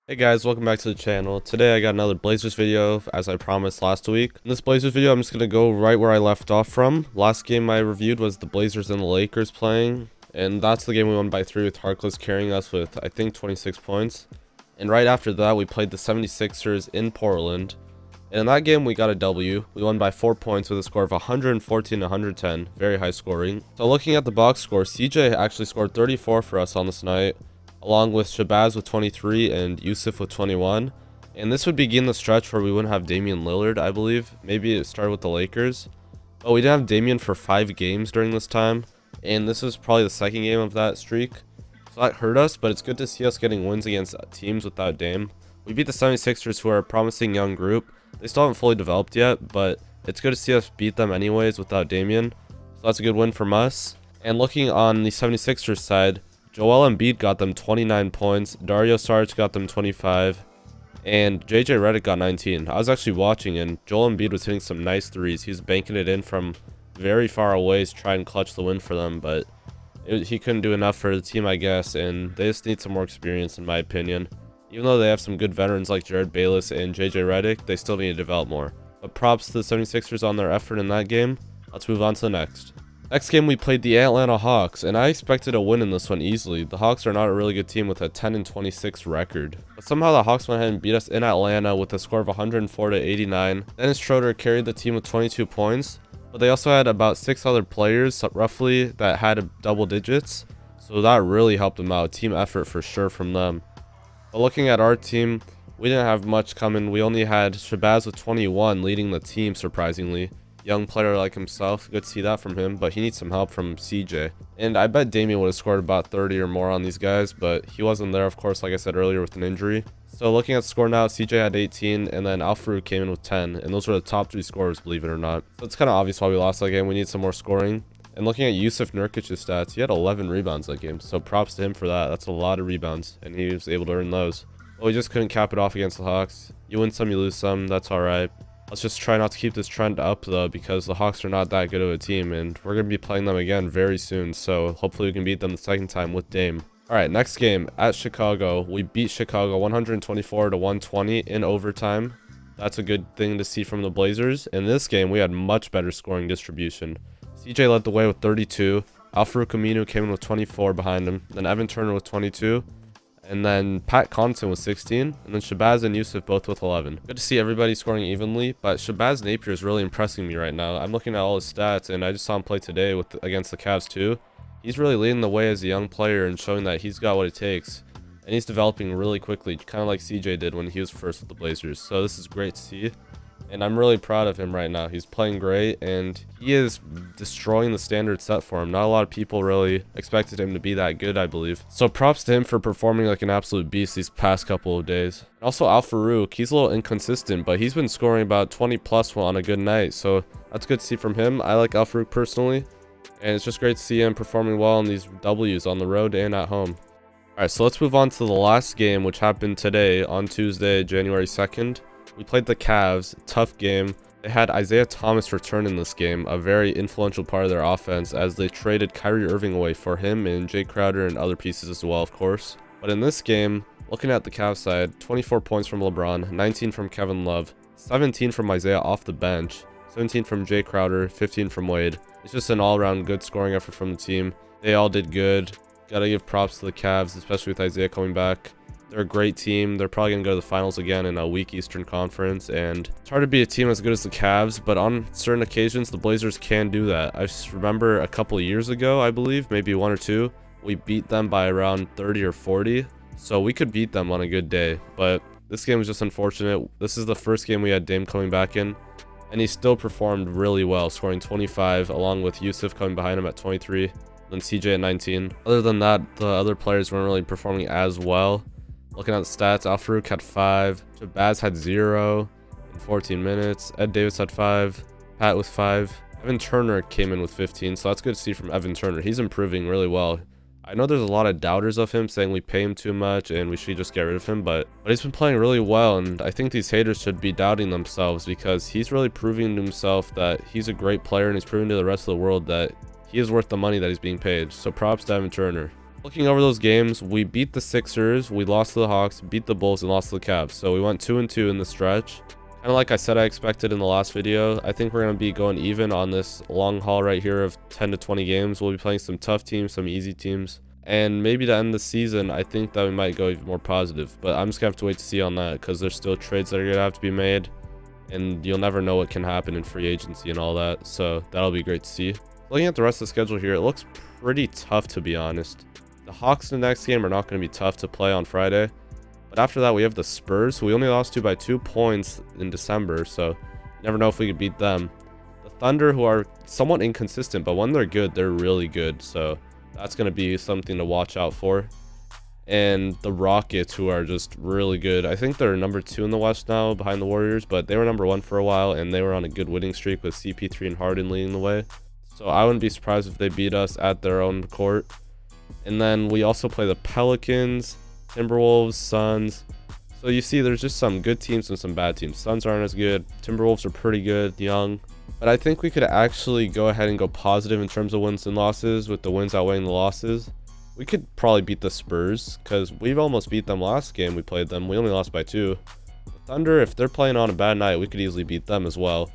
Hey guys, welcome back to the channel. Today I got another Blazers video as I promised last week. In this Blazers video, I'm just going to go right where I left off from. Last game I reviewed was the Blazers and the Lakers playing, and that's the game we won by 3 with Harkless carrying us with, I think, 26 points. And right after that, we played the 76ers in Portland. And in that game, we got a W. We won by 4 points with a score of 114 to 110. Very high scoring. So looking at the box score, CJ actually scored 34 for us on this night, along with Shabazz with 23 and Yusuf with 21. And this would begin the stretch where we wouldn't have Damian Lillard, I believe. Maybe it started with the Lakers. But we didn't have Damian for 5 games during this time. And this is probably the second game of that streak. So that hurt us, but it's good to see us getting wins against teams without Dame. We beat the 76ers, who are a promising young group. They still haven't fully developed yet, but it's good to see us beat them anyways without Damian. So that's a good win from us. And looking on the 76ers side, Joel Embiid got them 29 points, Dario Saric got them 25, and JJ Redick got 19. I was actually watching, and Joel Embiid was hitting some nice threes. He was banking it in from very far away to try and clutch the win for them, but he couldn't do enough for the team, I guess, and they just need some more experience, in my opinion. Even though they have some good veterans like Jared Bayless and JJ Redick, they still need to develop more. But props to the 76ers on their effort in that game. Let's move on to the next. Next game, we played the Atlanta Hawks, and I expected a win in this one easily. The Hawks are not a really good team with a 10-26 record. But somehow the Hawks went ahead and beat us in Atlanta with a score of 104 to 89. Dennis Schroeder carried the team with 22 points, but they also had about 6 other players, roughly, that had double digits. So that really helped them out. Team effort for sure from them. But looking at our team, we didn't have much coming. We only had Shabazz with 21 leading the team, surprisingly. Young player like himself, good to see that from him, but he needs some help from CJ. And I bet Damian would have scored about 30 or more on these guys, but he wasn't there, of course, like I said earlier, with an injury. So looking at the score now, CJ had 18, and then Al-Farouq came in with 10, and those were the top 3 scorers, believe it or not. So it's kind of obvious why we lost that game. We need some more scoring. And looking at Yusuf Nurkic's stats, he had 11 rebounds that game, so props to him for that. That's a lot of rebounds, and he was able to earn those. Well, we just couldn't cap it off against the Hawks. You win some, you lose some, that's alright. Let's just try not to keep this trend up, though, because the Hawks are not that good of a team, and we're going to be playing them again very soon, so hopefully we can beat them the second time with Dame. Alright, next game, at Chicago. We beat Chicago 124 to 120 in overtime. That's a good thing to see from the Blazers. In this game, we had much better scoring distribution. CJ led the way with 32, Al-Farouq Aminu came in with 24 behind him, then Evan Turner with 22, and then Pat Connaughton with 16, and then Shabazz and Yusuf both with 11. Good to see everybody scoring evenly, but Shabazz Napier is really impressing me right now. I'm looking at all his stats, and I just saw him play today against the Cavs too. He's really leading the way as a young player and showing that he's got what it takes. And he's developing really quickly, kind of like CJ did when he was first with the Blazers. So this is great to see. And I'm really proud of him right now. He's playing great, and he is destroying the standard set for him. Not a lot of people really expected him to be that good, I believe. So props to him for performing like an absolute beast these past couple of days. And also Al-Farouq, he's a little inconsistent, but he's been scoring about 20 plus on a good night. So that's good to see from him. I like Al-Farouq personally, and it's just great to see him performing well in these W's on the road and at home. Alright, so let's move on to the last game, which happened today on Tuesday, January 2nd. We played the Cavs, tough game. They had Isaiah Thomas return in this game, a very influential part of their offense, as they traded Kyrie Irving away for him and Jay Crowder and other pieces as well, of course. But in this game, looking at the Cavs side, 24 points from LeBron, 19 from Kevin Love, 17 from Isaiah off the bench, 17 from Jay Crowder, 15 from Wade. It's just an all-around good scoring effort from the team. They all did good. Gotta give props to the Cavs, especially with Isaiah coming back. They're a great team. They're probably going to go to the finals again in a weak Eastern Conference, and it's hard to be a team as good as the Cavs, but on certain occasions, the Blazers can do that. I just remember a couple of years ago, I believe, maybe 1 or 2, we beat them by around 30 or 40, so we could beat them on a good day, but this game was just unfortunate. This is the first game we had Dame coming back in, and he still performed really well, scoring 25, along with Yusuf coming behind him at 23, then CJ at 19. Other than that, the other players weren't really performing as well. Looking at the stats, Al-Farouq had 5, Shabazz had 0 in 14 minutes, Ed Davis had 5, Pat with 5, Evan Turner came in with 15, so that's good to see from Evan Turner. He's improving really well. I know there's a lot of doubters of him saying we pay him too much and we should just get rid of him, but he's been playing really well, and I think these haters should be doubting themselves because he's really proving to himself that he's a great player, and he's proving to the rest of the world that he is worth the money that he's being paid. So props to Evan Turner. Looking over those games, we beat the Sixers, we lost to the Hawks, beat the Bulls, and lost to the Cavs. So we went 2-2 in the stretch. Kind of like I said I expected in the last video. I think we're going to be going even on this long haul right here of 10 to 20 games. We'll be playing some tough teams, some easy teams. And maybe to end the season, I think that we might go even more positive. But I'm just going to have to wait to see on that because there's still trades that are going to have to be made. And you'll never know what can happen in free agency and all that. So that'll be great to see. Looking at the rest of the schedule here, it looks pretty tough to be honest. The Hawks in the next game are not going to be tough to play on Friday. But after that, we have the Spurs, who we only lost to by 2 points in December. So you never know if we could beat them. The Thunder, who are somewhat inconsistent, but when they're good, they're really good. So that's going to be something to watch out for. And the Rockets, who are just really good. I think they're number 2 in the West now behind the Warriors, but they were number 1 for a while, and they were on a good winning streak with CP3 and Harden leading the way. So I wouldn't be surprised if they beat us at their own court. And then we also play the Pelicans, Timberwolves, Suns. So you see there's just some good teams and some bad teams. Suns aren't as good. Timberwolves are pretty good, young. But I think we could actually go ahead and go positive in terms of wins and losses, with the wins outweighing the losses. We could probably beat the Spurs because we've almost beat them last game we played them. We only lost by 2. The Thunder, if they're playing on a bad night, we could easily beat them as well.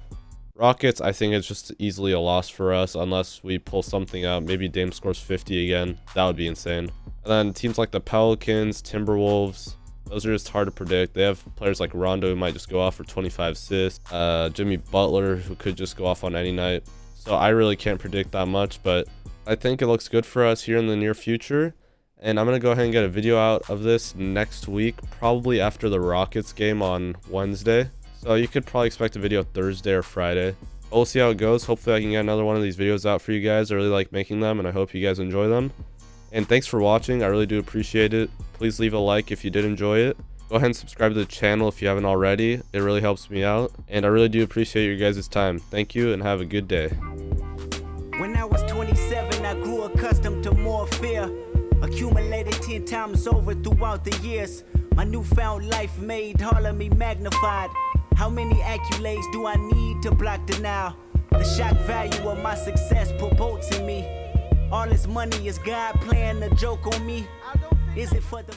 Rockets, I think it's just easily a loss for us unless we pull something out. Maybe Dame scores 50 again. That would be insane. And then teams like the Pelicans, Timberwolves, those are just hard to predict. They have players like Rondo who might just go off for 25 assists. Jimmy Butler, who could just go off on any night. So I really can't predict that much, but I think it looks good for us here in the near future. And I'm going to go ahead and get a video out of this next week, probably after the Rockets game on Wednesday. So you could probably expect a video Thursday or Friday. But we'll see how it goes. Hopefully I can get another one of these videos out for you guys. I really like making them, and I hope you guys enjoy them. And thanks for watching. I really do appreciate it. Please leave a like if you did enjoy it. Go ahead and subscribe to the channel if you haven't already. It really helps me out. And I really do appreciate your guys' time. Thank you and have a good day. When I was 27, I grew accustomed to more fear. Accumulated 10 times over throughout the years. My newfound life made all of me magnified. How many accolades do I need to block denial? The shock value of my success promotes in me. All this money is God playing a joke on me. Is it for the